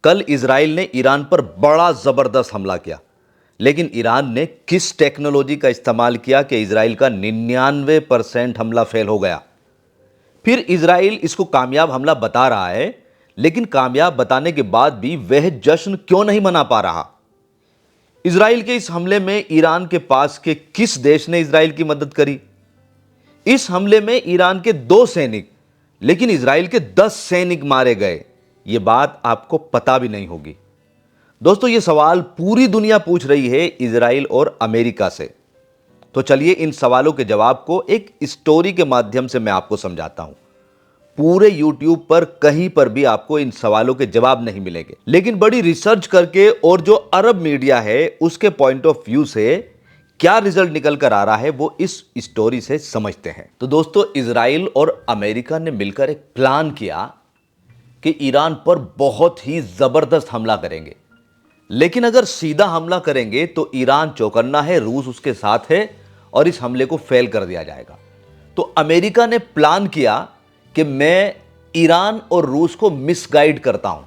कल इजराइल ने ईरान पर बड़ा जबरदस्त हमला किया, लेकिन ईरान ने किस टेक्नोलॉजी का इस्तेमाल किया कि इजराइल का 99% हमला फेल हो गया। फिर इजराइल इसको कामयाब हमला बता रहा है, लेकिन कामयाब बताने के बाद भी वह जश्न क्यों नहीं मना पा रहा। इजराइल के इस हमले में ईरान के पास के किस देश ने इजराइल की मदद करी। इस हमले में ईरान के 2 सैनिक, लेकिन इजराइल के 10 सैनिक मारे गए। यह बात आपको पता भी नहीं होगी। दोस्तों, यह सवाल पूरी दुनिया पूछ रही है इजराइल और अमेरिका से। तो चलिए इन सवालों के जवाब को एक स्टोरी के माध्यम से मैं आपको समझाता हूं। पूरे YouTube पर कहीं पर भी आपको इन सवालों के जवाब नहीं मिलेंगे, लेकिन बड़ी रिसर्च करके और जो अरब मीडिया है उसके पॉइंट ऑफ व्यू से क्या रिजल्ट निकल कर आ रहा है वो इस स्टोरी से समझते हैं। तो दोस्तों, इजराइल और अमेरिका ने मिलकर एक प्लान किया कि ईरान पर बहुत ही जबरदस्त हमला करेंगे, लेकिन अगर सीधा हमला करेंगे तो ईरान चौकन्ना है, रूस उसके साथ है और इस हमले को फेल कर दिया जाएगा। तो अमेरिका ने प्लान किया कि मैं ईरान और रूस को मिसगाइड करता हूं,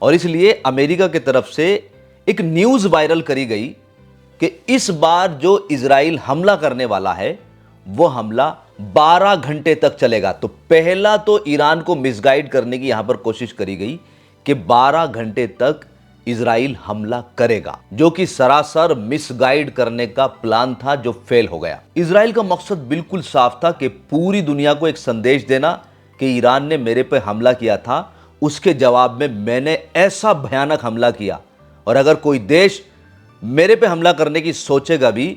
और इसलिए अमेरिका की तरफ से एक न्यूज़ वायरल करी गई कि इस बार जो इजराइल हमला करने वाला है वो हमला 12 घंटे तक चलेगा। तो पहला तो ईरान को मिसगाइड करने की यहां पर कोशिश करी गई कि 12 घंटे तक इजराइल हमला करेगा, जो कि सरासर मिसगाइड करने का प्लान था जो फेल हो गया। इजराइल का मकसद बिल्कुल साफ था कि पूरी दुनिया को एक संदेश देना कि ईरान ने मेरे पे हमला किया था, उसके जवाब में मैंने ऐसा भयानक हमला किया, और अगर कोई देश मेरे पे हमला करने की सोचेगा भी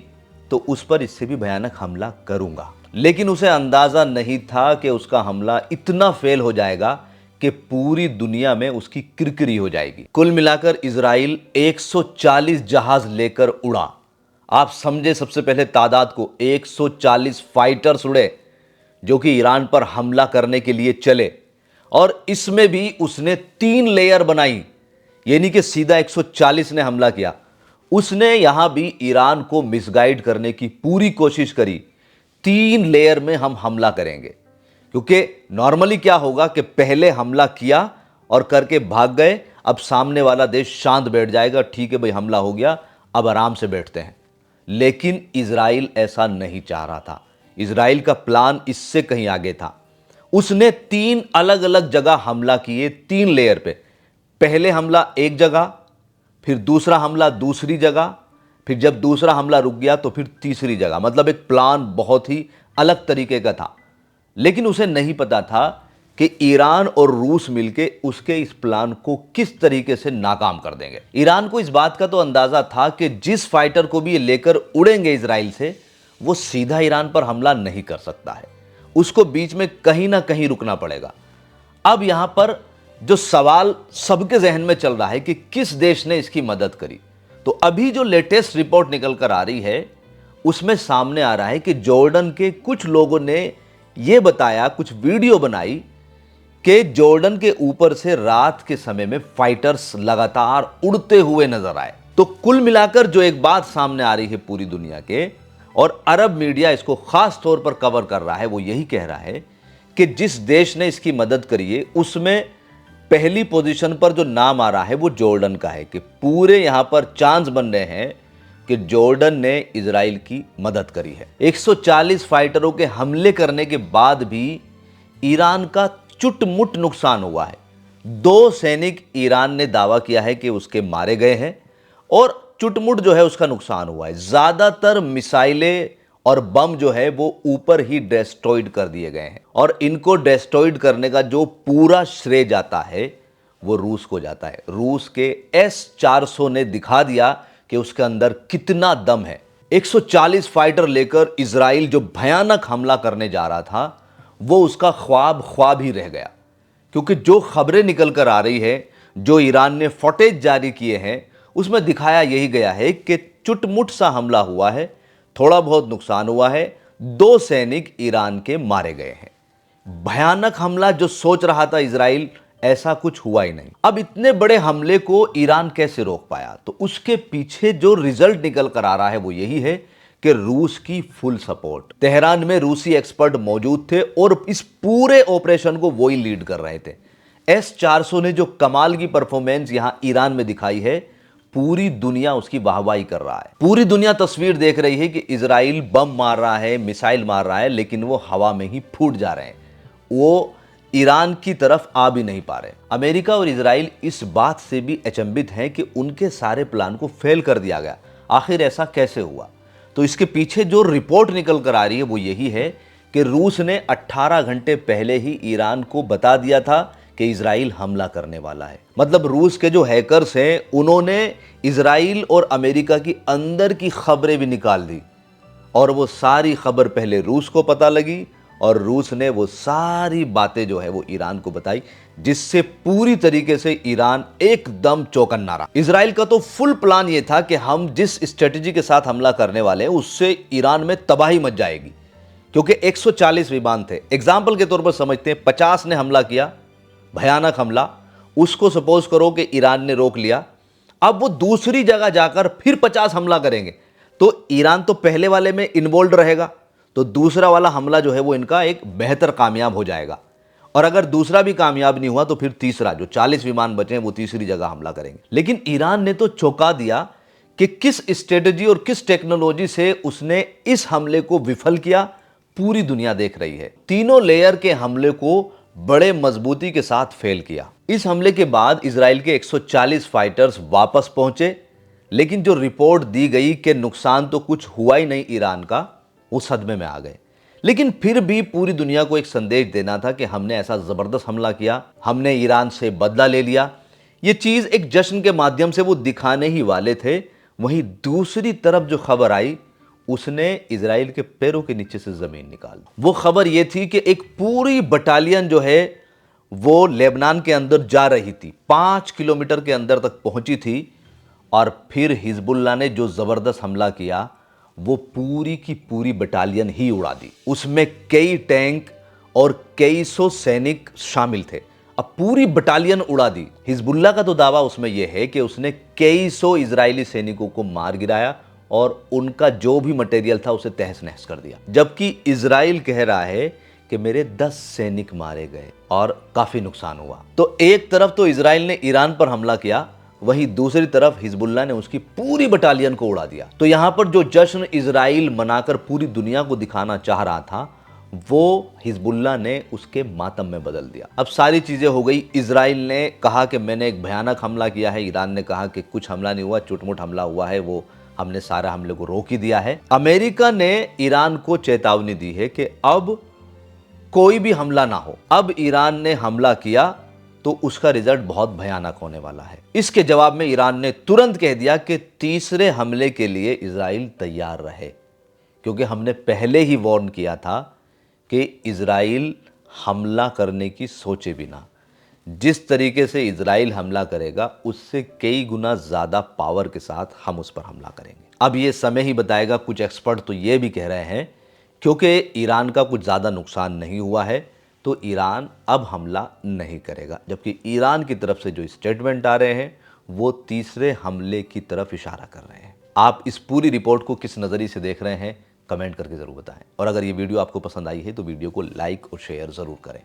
तो उस पर इससे भी भयानक हमला करूंगा। लेकिन उसे अंदाजा नहीं था कि उसका हमला इतना फेल हो जाएगा कि पूरी दुनिया में उसकी किरकिरी हो जाएगी। कुल मिलाकर इजराइल 140 जहाज लेकर उड़ा। आप समझे सबसे पहले तादाद को, 140 फाइटर्स उड़े जो कि ईरान पर हमला करने के लिए चले, और इसमें भी उसने 3 लेयर बनाई, यानी कि सीधा 140 ने हमला किया। उसने यहां भी ईरान को मिसगाइड करने की पूरी कोशिश करी। 3 लेयर में हम हमला करेंगे, क्योंकि नॉर्मली क्या होगा कि पहले हमला किया और करके भाग गए, अब सामने वाला देश शांत बैठ जाएगा, ठीक है भाई हमला हो गया, अब आराम से बैठते हैं। लेकिन इजराइल ऐसा नहीं चाह रहा था। इजराइल का प्लान इससे कहीं आगे था। उसने 3 अलग अलग जगह हमला किए, 3 लेयर पे। पहले हमला एक जगह, फिर दूसरा हमला दूसरी जगह, फिर जब दूसरा हमला रुक गया तो फिर तीसरी जगह। मतलब एक प्लान बहुत ही अलग तरीके का था। लेकिन उसे नहीं पता था कि ईरान और रूस मिलके उसके इस प्लान को किस तरीके से नाकाम कर देंगे। ईरान को इस बात का तो अंदाजा था कि जिस फाइटर को भी ये लेकर उड़ेंगे इजराइल से, वो सीधा ईरान पर हमला नहीं कर सकता है, उसको बीच में कहीं ना कहीं रुकना पड़ेगा। अब यहां पर जो सवाल सबके जहन में चल रहा है कि किस देश ने इसकी मदद करी, तो अभी जो लेटेस्ट रिपोर्ट निकल कर आ रही है उसमें सामने आ रहा है कि जॉर्डन के कुछ लोगों ने यह बताया, कुछ वीडियो बनाई कि जॉर्डन के ऊपर से रात के समय में फाइटर्स लगातार उड़ते हुए नजर आए। तो कुल मिलाकर जो एक बात सामने आ रही है पूरी दुनिया के, और अरब मीडिया इसको खास तौर पर कवर कर रहा है, वो यही कह रहा है कि जिस देश ने इसकी मदद करी है उसमें पहली पोजीशन पर जो नाम आ रहा है वो जॉर्डन का है, कि पूरे यहां पर चांस बन रहे हैं कि जॉर्डन ने इजराइल की मदद करी है। 140 फाइटरों के हमले करने के बाद भी ईरान का चुटमुट नुकसान हुआ है। 2 सैनिक ईरान ने दावा किया है कि उसके मारे गए हैं, और चुटमुट जो है उसका नुकसान हुआ है। ज्यादातर मिसाइलें और बम जो है वो ऊपर ही डिस्ट्रॉयड कर दिए गए हैं, और इनको डिस्ट्रॉयड करने का जो पूरा श्रेय जाता है वो रूस को जाता है। रूस के S-400 ने दिखा दिया कि उसके अंदर कितना दम है। 140 फाइटर लेकर इजराइल जो भयानक हमला करने जा रहा था वो उसका ख्वाब ही रह गया, क्योंकि जो खबरें निकल कर आ रही है, जो ईरान ने फुटेज जारी किए हैं, उसमें दिखाया यही गया है कि चुटमुट सा हमला हुआ है, थोड़ा बहुत नुकसान हुआ है, 2 सैनिक ईरान के मारे गए हैं। भयानक हमला जो सोच रहा था इजराइल, ऐसा कुछ हुआ ही नहीं। अब इतने बड़े हमले को ईरान कैसे रोक पाया, तो उसके पीछे जो रिजल्ट निकल कर आ रहा है वो यही है कि रूस की फुल सपोर्ट। तेहरान में रूसी एक्सपर्ट मौजूद थे और इस पूरे ऑपरेशन को वो ही लीड कर रहे थे। S-400 ने जो कमाल की परफॉर्मेंस यहां ईरान में दिखाई है, पूरी दुनिया उसकी वाहवाही कर रहा है। पूरी दुनिया तस्वीर देख रही है कि इजराइल बम मार रहा है, मिसाइल मार रहा है, लेकिन वो हवा में ही फूट जा रहे हैं। वो ईरान की तरफ आ भी नहीं पा रहे। अमेरिका और इजराइल इस बात से भी अचंभित हैं कि उनके सारे प्लान को फेल कर दिया गया। आखिर ऐसा कैसे हुआ? तो इसके पीछे जो रिपोर्ट निकल कर आ रही है वो यही है कि रूस ने 18 घंटे पहले ही ईरान को बता दिया था कि इजराइल हमला करने वाला है। मतलब रूस के जो हैकर्स हैं उन्होंने इजराइल और अमेरिका की अंदर की खबरें भी निकाल दी, और वो सारी खबर पहले रूस को पता लगी और रूस ने वो सारी बातें जो है वो ईरान को बताई, जिससे पूरी तरीके से ईरान एकदम चौकन्ना रहा। इजराइल का तो फुल प्लान ये था कि हम जिस स्ट्रेटेजी के साथ हमला करने वाले हैं उससे ईरान में तबाही मच जाएगी, क्योंकि 140 विमान थे। एग्जाम्पल के तौर पर समझते हैं, 50 ने हमला किया, भयानक हमला, उसको सपोज करो कि ईरान ने रोक लिया। अब वो दूसरी जगह जाकर फिर 50 हमला करेंगे, तो ईरान तो पहले वाले में इन्वॉल्व रहेगा, तो दूसरा वाला हमला जो है वो इनका एक बेहतर कामयाब हो जाएगा। और अगर दूसरा भी कामयाब नहीं हुआ तो फिर तीसरा, जो 40 विमान बचे हैं वो तीसरी जगह हमला करेंगे। लेकिन ईरान ने तो चौंका दिया कि किस स्ट्रेटेजी और किस टेक्नोलॉजी से उसने इस हमले को विफल किया, पूरी दुनिया देख रही है। तीनों लेयर के हमले को बड़े मजबूती के साथ फेल किया। इस हमले के बाद इजराइल के 140 फाइटर्स वापस पहुंचे, लेकिन जो रिपोर्ट दी गई कि नुकसान तो कुछ हुआ ही नहीं ईरान का, वो सदमे में आ गए। लेकिन फिर भी पूरी दुनिया को एक संदेश देना था कि हमने ऐसा जबरदस्त हमला किया, हमने ईरान से बदला ले लिया। ये चीज एक जश्न के माध्यम से वो दिखाने ही वाले थे। वहीं दूसरी तरफ जो खबर आई, उसने इजराइल के पैरों के नीचे से जमीन निकाल दी। वो खबर यह थी कि एक पूरी बटालियन जो है वो लेबनान के अंदर जा रही थी, 5 किलोमीटर के अंदर तक पहुंची थी, और फिर हिजबुल्लाह ने जो जबरदस्त हमला किया वो पूरी की पूरी बटालियन ही उड़ा दी। उसमें कई टैंक और कई सौ सैनिक शामिल थे। अब पूरी बटालियन उड़ा दी। हिजबुल्लाह का तो दावा उसमें यह है कि उसने कई सौ इजरायली सैनिकों को मार गिराया और उनका जो भी मटेरियल था उसे तहस नहस कर दिया। जबकि इजराइल कह रहा है कि मेरे 10 सैनिक मारे गए और काफी नुकसान हुआ। तो एक तरफ तो इजराइल ने ईरान पर हमला किया, वहीं दूसरी तरफ हिजबुल्लाह ने उसकी पूरी बटालियन को उड़ा दिया। तो यहां पर जो जश्न इजराइल मनाकर पूरी दुनिया को दिखाना चाह रहा था, वो हिजबुल्लाह ने उसके मातम में बदल दिया। अब सारी चीजें हो गई। इजराइल ने कहा कि मैंने एक भयानक हमला किया है, ईरान ने कहा कि कुछ हमला नहीं हुआ, चुटमुट हमला हुआ है, वो हमने सारा हमले को रोक ही दिया है। अमेरिका ने ईरान को चेतावनी दी है कि अब कोई भी हमला ना हो। अब ईरान ने हमला किया तो उसका रिजल्ट बहुत भयानक होने वाला है। इसके जवाब में ईरान ने तुरंत कह दिया कि तीसरे हमले के लिए इजराइल तैयार रहे, क्योंकि हमने पहले ही वार्न किया था कि इजराइल हमला करने की सोचे बिना। जिस तरीके से इजराइल हमला करेगा उससे कई गुना ज़्यादा पावर के साथ हम उस पर हमला करेंगे। अब ये समय ही बताएगा। कुछ एक्सपर्ट तो ये भी कह रहे हैं क्योंकि ईरान का कुछ ज़्यादा नुकसान नहीं हुआ है तो ईरान अब हमला नहीं करेगा, जबकि ईरान की तरफ से जो स्टेटमेंट आ रहे हैं वो तीसरे हमले की तरफ इशारा कर रहे हैं। आप इस पूरी रिपोर्ट को किस नज़रिए से देख रहे हैं, कमेंट करके ज़रूर बताएं। और अगर ये वीडियो आपको पसंद आई है तो वीडियो को लाइक और शेयर ज़रूर करें।